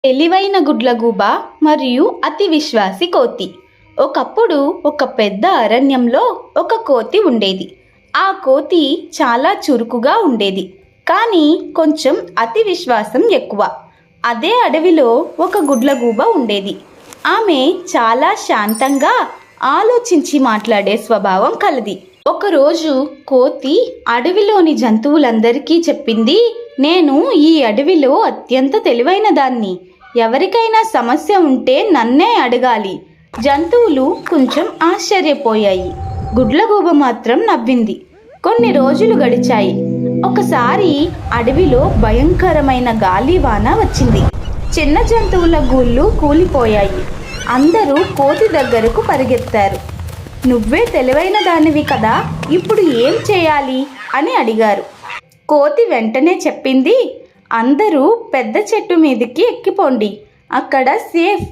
తెలివైన గుడ్లగూబ మరియు అతి విశ్వాసి కోతి. ఒకప్పుడు ఒక పెద్ద అరణ్యంలో ఒక కోతి ఉండేది. ఆ కోతి చాలా చురుకుగా ఉండేది, కానీ కొంచెం అతి విశ్వాసం ఎక్కువ. అదే అడవిలో ఒక గుడ్లగూబ ఉండేది. ఆమె చాలా శాంతంగా ఆలోచించి మాట్లాడే స్వభావం కలది. ఒకరోజు కోతి అడవిలోని జంతువులందరికీ చెప్పింది, నేను ఈ అడవిలో అత్యంత తెలివైన దాన్ని. ఎవరికైనా సమస్య ఉంటే నన్నే అడగాలి. జంతువులు కొంచెం ఆశ్చర్యపోయాయి. గుడ్లగూబ మాత్రం నవ్వింది. కొన్ని రోజులు గడిచాయి. ఒకసారి అడవిలో భయంకరమైన గాలివాన వచ్చింది. చిన్న జంతువుల గూళ్ళు కూలిపోయాయి. అందరూ కోతి దగ్గరకు పరిగెత్తారు. నువ్వే తెలివైన దానివి కదా, ఇప్పుడు ఏం చేయాలి అని అడిగారు. కోతి వెంటనే చెప్పింది, అందరూ పెద్ద చెట్టు మీదకి ఎక్కిపోండి, అక్కడ సేఫ్.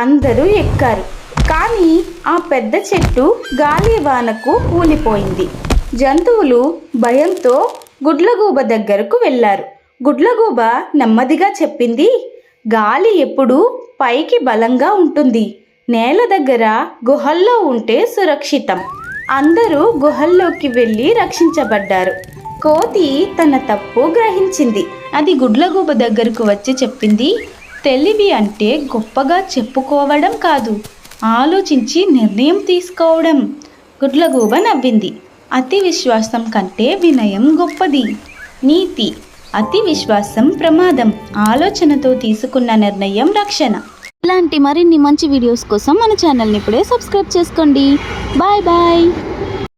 అందరూ ఎక్కారు, కానీ ఆ పెద్ద చెట్టు గాలివానకు కూలిపోయింది. జంతువులు భయంతో గుడ్లగూబ దగ్గరకు వెళ్ళారు. గుడ్లగూబ నెమ్మదిగా చెప్పింది, గాలి ఎప్పుడూ పైకి బలంగా ఉంటుంది. నేల దగ్గర గుహల్లో ఉంటే సురక్షితం. అందరూ గుహల్లోకి వెళ్ళి రక్షించబడ్డారు. కోతి తన తప్పు గ్రహించింది. అది గుడ్లగూబ దగ్గరకు వచ్చి చెప్పింది, తెలివి అంటే గొప్పగా చెప్పుకోవడం కాదు, ఆలోచించి నిర్ణయం తీసుకోవడం. గుడ్లగూబ నవ్వింది. అతి విశ్వాసం కంటే వినయం గొప్పది. నీతి: అతి విశ్వాసం ప్రమాదం, ఆలోచనతో తీసుకున్న నిర్ణయం రక్షణ. ఇలాంటి మరిన్ని మంచి వీడియోస్ కోసం మన ఛానల్ని ఇప్పుడే సబ్స్క్రైబ్ చేసుకోండి. Bye bye.